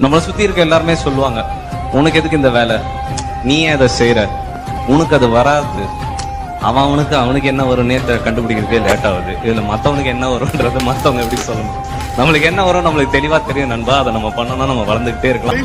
நம்மளை சுத்தி இருக்க எல்லாருமே சொல்லுவாங்க, உனக்கு எதுக்கு இந்த வேலை, நீ ஏன் அதை செய்யற, உனக்கு அது வராது, அவனுக்கு என்ன வரும் நேற்று கண்டுபிடிக்கிறதே லேட் ஆகுது. இதுல மத்தவனுக்கு என்ன வரும்ன்றது மத்தவங்க எப்படி சொல்லணும். நம்மளுக்கு என்ன வரும் நம்மளுக்கு தெளிவா தெரியும் நண்பா. அதை நம்ம பண்ணோம்னா நம்ம வளர்ந்துகிட்டே இருக்கலாம்.